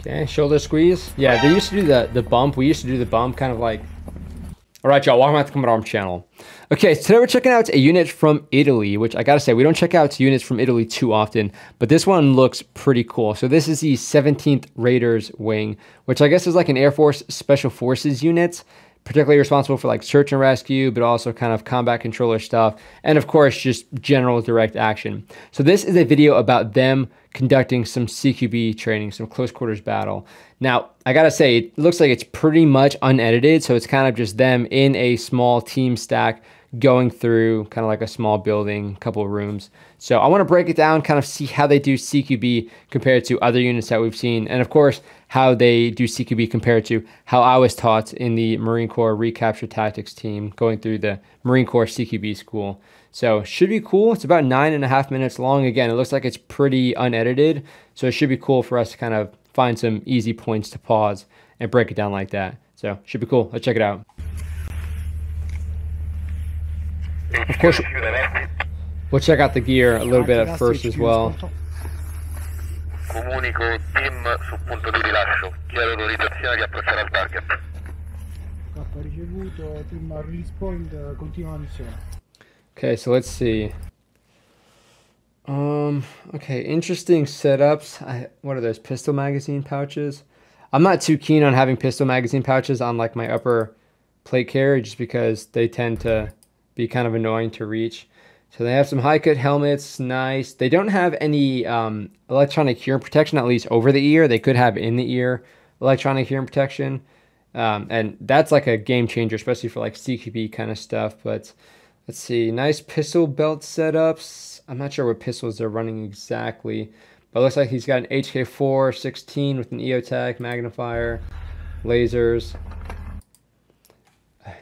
Okay, shoulder squeeze. Yeah, they used to do the bump. We used to do the bump kind of like... All right, y'all, welcome back to the Combat Arms channel. Okay, so today we're checking out a unit from Italy, which I gotta say, we don't check out units from Italy too often, but this one looks pretty cool. So this is the 17th Raiders wing, which I guess is like an Air Force Special Forces unit, particularly responsible for like search and rescue, but also kind of combat controller stuff. And of course, just general direct action. So this is a video about them conducting some CQB training, some close quarters battle. Now, I gotta say, it looks like it's pretty much unedited. So it's kind of just them in a small team stack going through kind of like a small building, couple of rooms. So I want to break it down, kind of see how they do CQB compared to other units that we've seen. And of course, how they do CQB compared to how I was taught in the Marine Corps recapture tactics team going through the Marine Corps CQB school. So should be cool. It's about 9.5 minutes long. Again, it looks like it's pretty unedited. So it should be cool for us to kind of find some easy points to pause and break it down like that. So should be cool. Let's check it out. Of course, we'll check out the gear a little bit at first as well. Comunico team su punto di rilascio. Chiedo autorizzazione di approcciare al target. K ricevuto, team release point, continua la missione. Okay, so let's see. Okay, interesting setups. What are those, pistol magazine pouches? I'm not too keen on having pistol magazine pouches on like my upper plate carrier just because they tend to be kind of annoying to reach. So they have some high cut helmets, nice. They don't have any electronic hearing protection, at least over the ear. They could have in the ear electronic hearing protection. And that's like a game changer, especially for like CQB kind of stuff. But let's see, nice pistol belt setups. I'm not sure what pistols they're running exactly, but it looks like he's got an HK4 16 with an EOTech magnifier, lasers.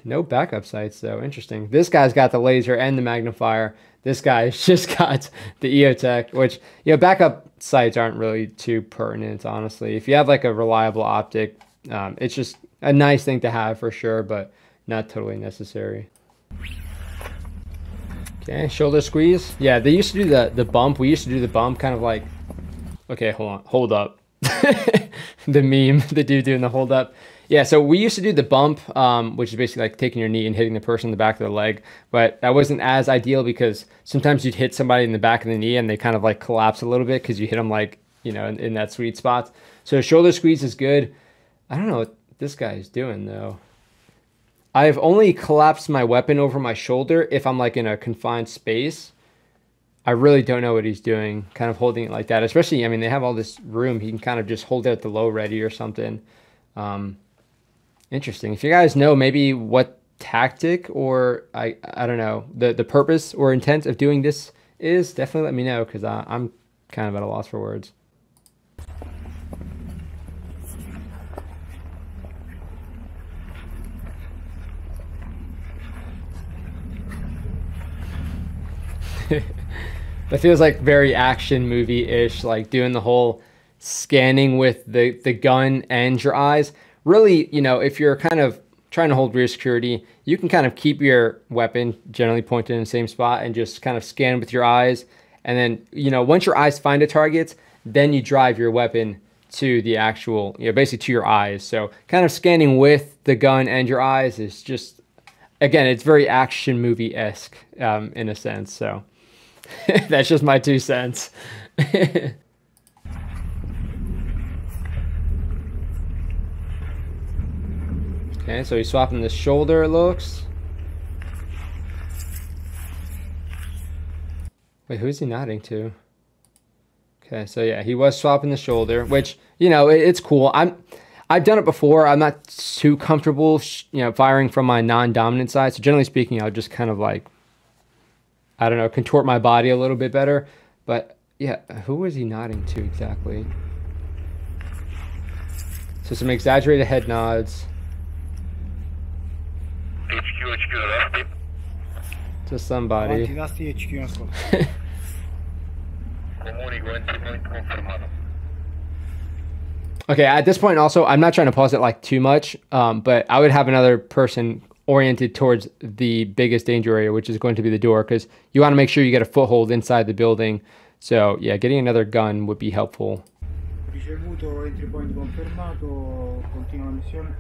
No backup sights though, interesting. This guy's got the laser and the magnifier. This guy's just got the EOTech, which, you know, backup sights aren't really too pertinent, honestly. If you have like a reliable optic, it's just a nice thing to have for sure, but not totally necessary. Okay, shoulder squeeze. Yeah, they used to do the bump. We used to do the bump kind of like, okay, hold up. The meme, the dude doing the hold up. Yeah, so we used to do the bump, which is basically like taking your knee and hitting the person in the back of the leg. But that wasn't as ideal because sometimes you'd hit somebody in the back of the knee and they kind of like collapse a little bit because you hit them like, you know, in that sweet spot. So shoulder squeeze is good. I don't know what this guy is doing though. I've only collapsed my weapon over my shoulder if I'm like in a confined space. I really don't know what he's doing, kind of holding it like that. Especially, I mean, they have all this room. He can kind of just hold it at the low ready or something. Interesting. If you guys know maybe what tactic or I don't know, the purpose or intent of doing this is, definitely let me know because I'm kind of at a loss for words. That feels like very action movie-ish, like doing the whole scanning with the gun and your eyes. Really, you know, if you're kind of trying to hold rear security, you can kind of keep your weapon generally pointed in the same spot and just kind of scan with your eyes. And then, you know, once your eyes find a target, then you drive your weapon to the actual, you know, basically to your eyes. So kind of scanning with the gun and your eyes is just, again, it's very action movie-esque in a sense. So that's just my 2 cents. Okay, so he's swapping the shoulder, it looks. Wait, who's he nodding to? Okay, so yeah, he was swapping the shoulder, which, you know, it's cool. I've done it before. I'm not too comfortable, you know, firing from my non-dominant side. So generally speaking, I'll just kind of like, I don't know, contort my body a little bit better. But yeah, who was he nodding to exactly? So some exaggerated head nods. To somebody. Okay, at this point also, I'm not trying to pause it like too much, but I would have another person oriented towards the biggest danger area, which is going to be the door, because you want to make sure you get a foothold inside the building. So yeah, getting another gun would be helpful. ricevuto, entry point confermato, continua la missione.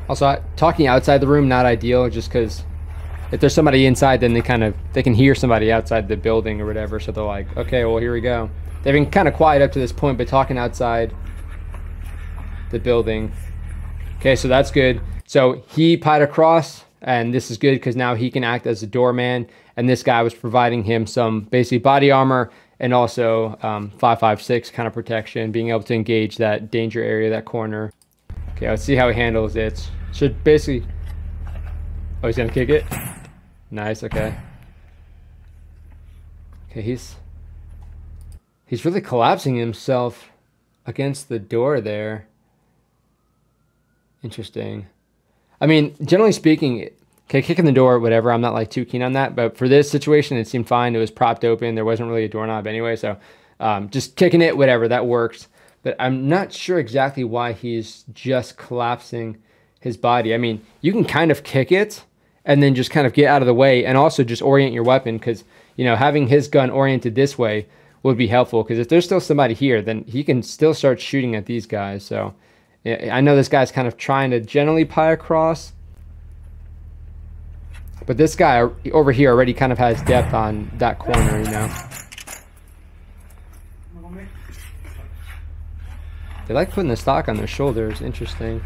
Also, talking outside the room, not ideal, just because if there's somebody inside, then they can hear somebody outside the building or whatever, so they're like, okay, well, here we go. They've been kind of quiet up to this point, but talking outside the building. Okay, so that's good. So he pied across, and this is good because now he can act as a doorman, and this guy was providing him some basically body armor and also 5.56 kind of protection, being able to engage that danger area, that corner. Okay, let's see how he handles it. Should basically... Oh, he's gonna kick it? Nice, okay. Okay, he's really collapsing himself against the door there. Interesting. I mean, generally speaking, okay, kicking the door, whatever, I'm not like too keen on that, but for this situation, it seemed fine. It was propped open. There wasn't really a doorknob anyway, so just kicking it, whatever, that works. But I'm not sure exactly why he's just collapsing his body. I mean, you can kind of kick it and then just kind of get out of the way and also just orient your weapon because, you know, having his gun oriented this way would be helpful because if there's still somebody here, then he can still start shooting at these guys. So I know this guy's kind of trying to generally pie across, but this guy over here already kind of has depth on that corner, you know. They like putting the stock on their shoulders. Interesting.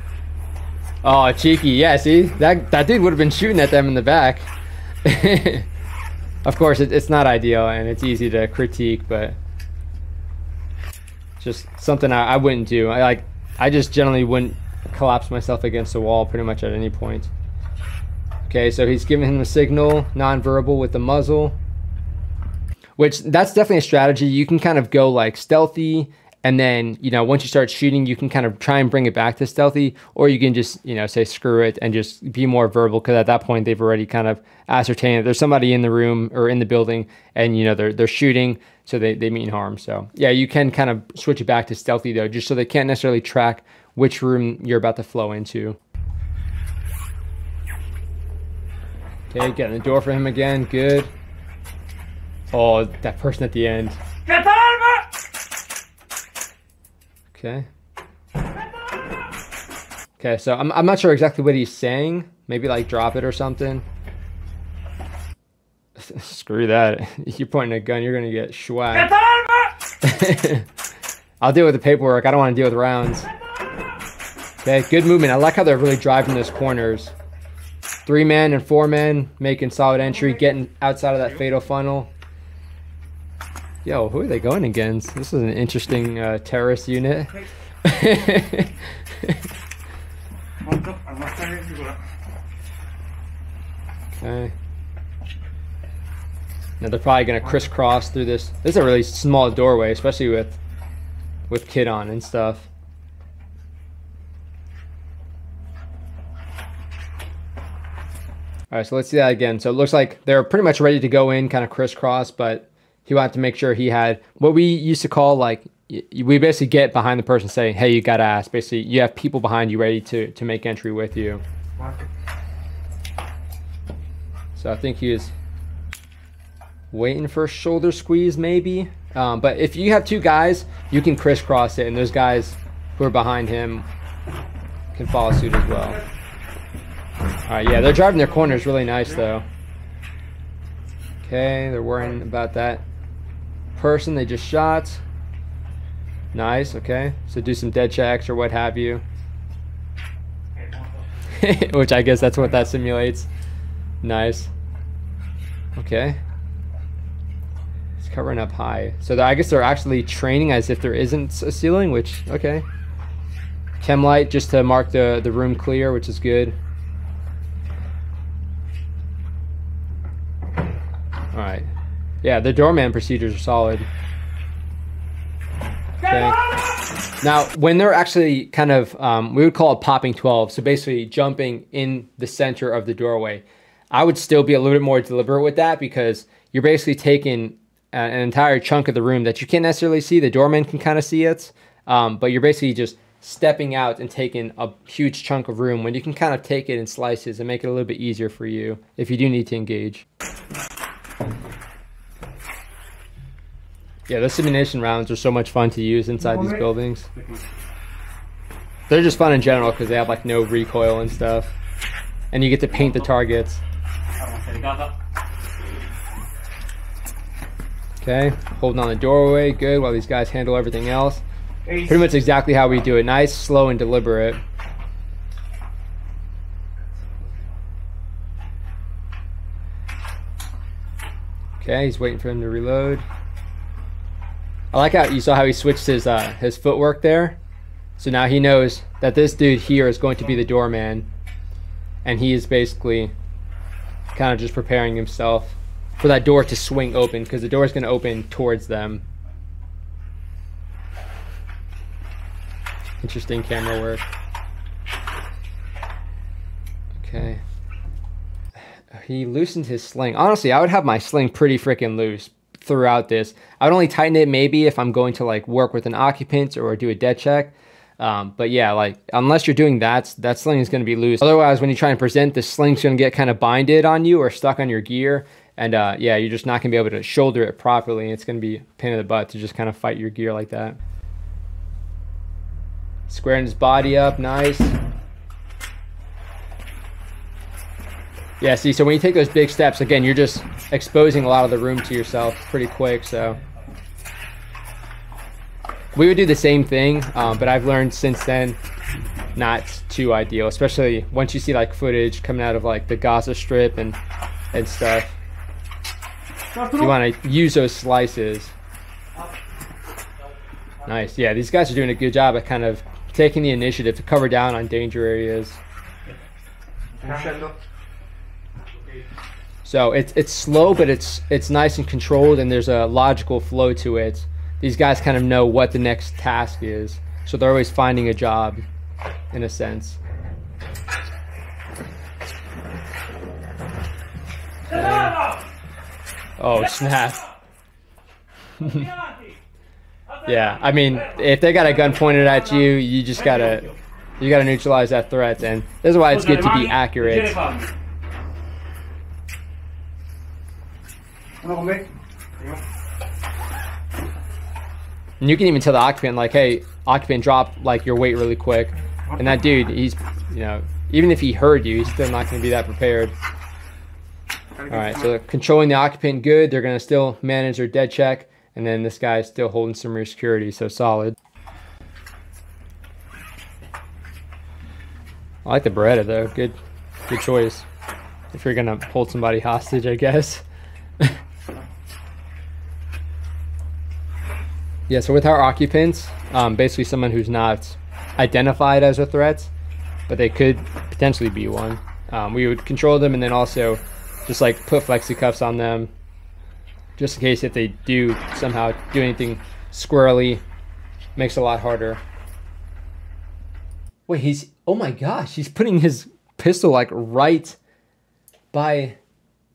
Oh, cheeky. Yeah, see? That dude would have been shooting at them in the back. Of course, it's not ideal, and it's easy to critique, but just something I wouldn't do. I just generally wouldn't collapse myself against the wall pretty much at any point. Okay, so he's giving him a signal, non-verbal with the muzzle, which that's definitely a strategy. You can kind of go like stealthy, and then, you know, once you start shooting, you can kind of try and bring it back to stealthy, or you can just, you know, say screw it and just be more verbal because at that point they've already kind of ascertained that there's somebody in the room or in the building and, you know, they're shooting, so they mean harm. So yeah, you can kind of switch it back to stealthy though, just so they can't necessarily track which room you're about to flow into. Okay, getting the door for him again, good. Oh, that person at the end. Okay. Okay, so I'm not sure exactly what he's saying. Maybe like drop it or something. Screw that. You're pointing a gun, you're gonna get schwagged. I'll deal with the paperwork. I don't want to deal with rounds. Okay, good movement. I like how they're really driving those corners. 3 men and 4 men making solid entry, getting outside of that fatal funnel. Yo, who are they going against? This is an interesting terrorist unit. Okay. Now they're probably gonna crisscross through this. This is a really small doorway, especially with kid on and stuff. All right, so let's see that again. So it looks like they're pretty much ready to go in, kind of crisscross, but he wanted to make sure he had what we used to call like, we basically get behind the person saying, hey, you got ass. Basically, you have people behind you ready to make entry with you. So I think he was waiting for a shoulder squeeze maybe. But if you have 2 guys, you can crisscross it, and those guys who are behind him can follow suit as well. All right, yeah, they're driving their corners really nice though. Okay, they're worrying about that person they just shot. Nice, okay. So do some dead checks or what have you. Which I guess that's what that simulates. Nice. Okay. It's covering up high. So I guess they're actually training as if there isn't a ceiling, which, okay. Chem light just to mark the room clear, which is good. Alright. Yeah, the doorman procedures are solid. Okay. Now, when they're actually kind of, we would call it popping 12, so basically jumping in the center of the doorway, I would still be a little bit more deliberate with that because you're basically taking an entire chunk of the room that you can't necessarily see. The doorman can kind of see it, but you're basically just stepping out and taking a huge chunk of room when you can kind of take it in slices and make it a little bit easier for you if you do need to engage. Yeah, those simulation rounds are so much fun to use inside these buildings. They're just fun in general because they have like no recoil and stuff. And you get to paint the targets. Okay, holding on the doorway, good, while these guys handle everything else. Pretty much exactly how we do it. Nice, slow, and deliberate. Okay, he's waiting for him to reload. I like how you saw how he switched his footwork there. So now he knows that this dude here is going to be the doorman. And he is basically kind of just preparing himself for that door to swing open, because the door is going to open towards them. Interesting camera work. Okay. He loosened his sling. Honestly, I would have my sling pretty freaking loose throughout this. I would only tighten it maybe if I'm going to like work with an occupant or do a dead check. But yeah, like unless you're doing that, that sling is going to be loose. Otherwise, when you try and present, the sling's going to get kind of binded on you or stuck on your gear. And yeah, you're just not going to be able to shoulder it properly. It's going to be a pain in the butt to just kind of fight your gear like that. Squaring his body up, nice. Yeah, see, so when you take those big steps, again, you're just exposing a lot of the room to yourself pretty quick, so. We would do the same thing, but I've learned since then not too ideal, especially once you see like footage coming out of like the Gaza Strip and stuff. You want to use those slices. Nice, yeah, these guys are doing a good job at kind of taking the initiative to cover down on danger areas. So it's slow, but it's nice and controlled, and there's a logical flow to it. These guys kind of know what the next task is, so they're always finding a job, in a sense. Oh snap! Yeah, I mean, if they got a gun pointed at you, you just gotta neutralize that threat, and this is why it's good to be accurate. And you can even tell the occupant, like, hey, occupant, drop like your weight really quick. And that dude, he's, you know, even if he heard you, he's still not going to be that prepared. All right, so controlling the occupant, good. They're going to still manage their dead check. And then this guy's still holding some rear security, so solid. I like the Beretta though, good choice. If you're going to hold somebody hostage, I guess. Yeah, so with our occupants, basically someone who's not identified as a threat, but they could potentially be one. We would control them and then also just like put flexi cuffs on them, just in case if they do somehow do anything squirrely, makes it a lot harder. Wait, oh my gosh, he's putting his pistol like right by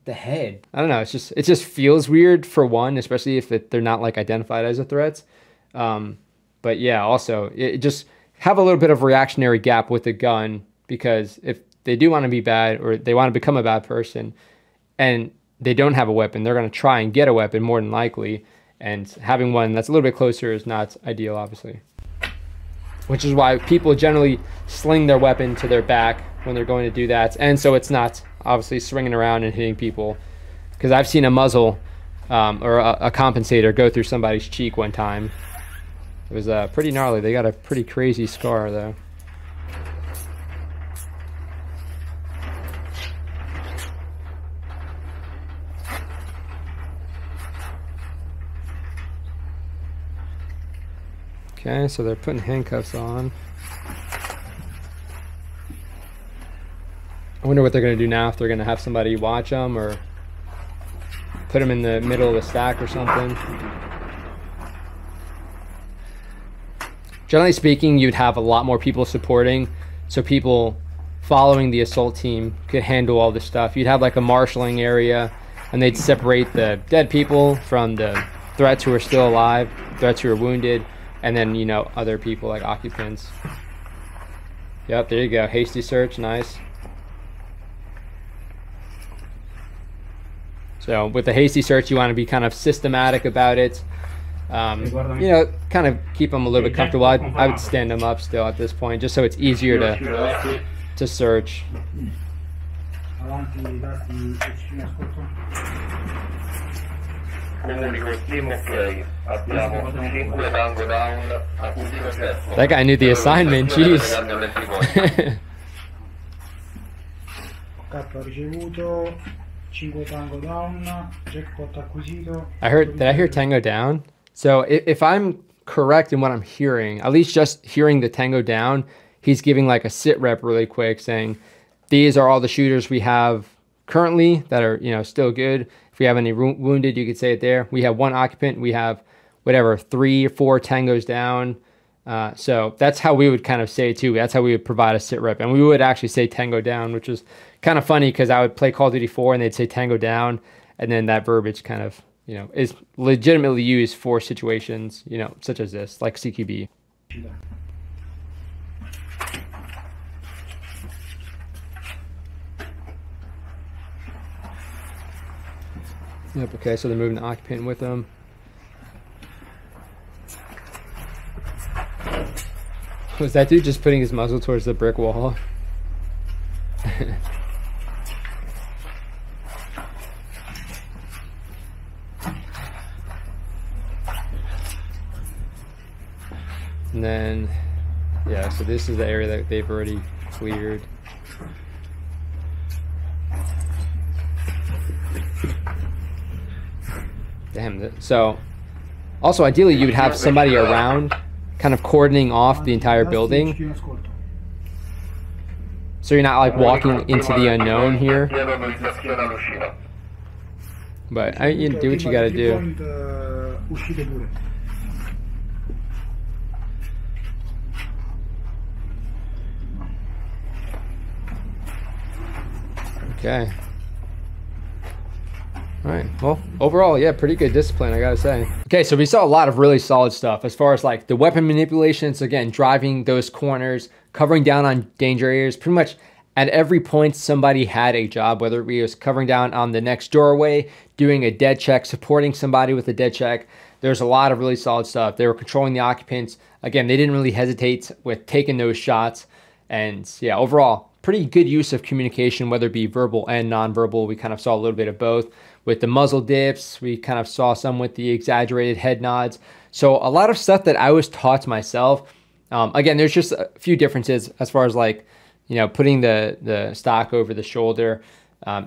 the head. I don't know, it just feels weird for one, especially if they're not like identified as a threat. But yeah, also it just have a little bit of reactionary gap with the gun, because if they do want to be bad or they want to become a bad person and they don't have a weapon, they're going to try and get a weapon more than likely, and having one that's a little bit closer is not ideal, obviously. Which is why people generally sling their weapon to their back when they're going to do that, and so it's not obviously swinging around and hitting people, because I've seen a muzzle or a compensator go through somebody's cheek one time. It was pretty gnarly. They got a pretty crazy scar though. Okay, so they're putting handcuffs on. I wonder what they're going to do now, if they're going to have somebody watch them or put them in the middle of the stack or something. Generally speaking, you'd have a lot more people supporting, so people following the assault team could handle all this stuff. You'd have like a marshalling area, and they'd separate the dead people from the threats who are still alive, threats who are wounded, and then, you know, other people like occupants. Yep, there you go. Hasty search, nice. So with the hasty search, you want to be kind of systematic about it. You know, kind of keep them a little bit comfortable. I would stand them up still at this point, just so it's easier to search. That guy knew the assignment, jeez. Did I hear tango down? So if I'm correct in what I'm hearing, at least just hearing the tango down, he's giving like a sit rep really quick saying, these are all the shooters we have currently that are, you know, still good. If we have any wounded, you could say it there. We have 1 occupant. We have whatever, 3 or 4 tangos down. So that's how we would kind of say too. That's how we would provide a sit rep. And we would actually say tango down, which is kind of funny because I would play Call of Duty 4 and they'd say tango down. And then that verbiage kind of, you know, is legitimately used for situations, you know, such as this, like CQB. Yep, okay, so they're moving the occupant with them. Was that dude just putting his muzzle towards the brick wall? And then, yeah, so this is the area that they've already cleared. Damn. So, also ideally you would have somebody around kind of cordoning off the entire building. So you're not like walking into the unknown here. But you do what you gotta do. Okay. All right, well, overall, yeah, pretty good discipline, I gotta say. Okay, so we saw a lot of really solid stuff as far as like the weapon manipulations, again, driving those corners, covering down on danger areas. Pretty much at every point, somebody had a job, whether it was covering down on the next doorway, doing a dead check, supporting somebody with a dead check. There's a lot of really solid stuff. They were controlling the occupants. Again, they didn't really hesitate with taking those shots. And yeah, overall, pretty good use of communication, whether it be verbal and nonverbal. We kind of saw a little bit of both. With the muzzle dips, we kind of saw some with the exaggerated head nods. So a lot of stuff that I was taught myself. Again, there's just a few differences as far as like, you know, putting the stock over the shoulder.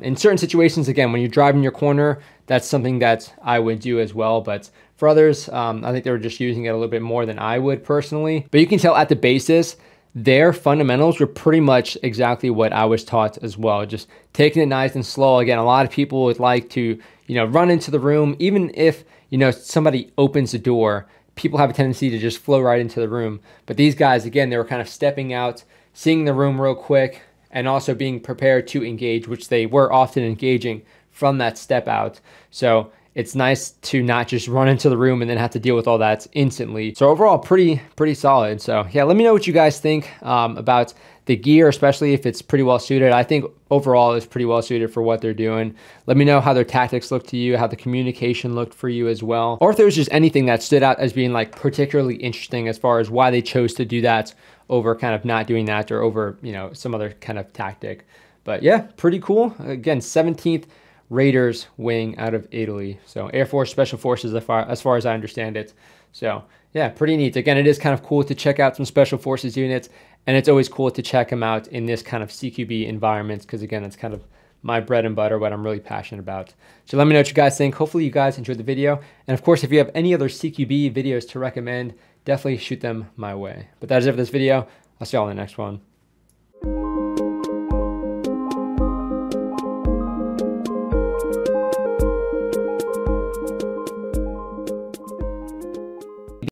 In certain situations, again, when you're driving your corner, that's something that I would do as well. But for others, I think they were just using it a little bit more than I would personally. But you can tell at the basis, their fundamentals were pretty much exactly what I was taught as well. Just taking it nice and slow. Again, a lot of people would like to, you know, run into the room. Even if, you know, somebody opens the door, people have a tendency to just flow right into the room. But these guys, again, they were kind of stepping out, seeing the room real quick, and also being prepared to engage, which they were often engaging from that step out. So it's nice to not just run into the room and then have to deal with all that instantly. So overall, pretty solid. So yeah, let me know what you guys think about the gear, especially if it's pretty well suited. I think overall it's pretty well suited for what they're doing. Let me know how their tactics looked to you, how the communication looked for you as well, or if there was just anything that stood out as being like particularly interesting as far as why they chose to do that over kind of not doing that, or over, you know, some other kind of tactic. But yeah, pretty cool. Again, 17th Raiders wing out of Italy. So Air Force Special Forces as far as I understand it. So yeah, pretty neat. Again, it is kind of cool to check out some Special Forces units, and it's always cool to check them out in this kind of CQB environments, because again, it's kind of my bread and butter, what I'm really passionate about. So let me know what you guys think. Hopefully you guys enjoyed the video. And of course, if you have any other CQB videos to recommend, definitely shoot them my way. But that is it for this video. I'll see y'all in the next one.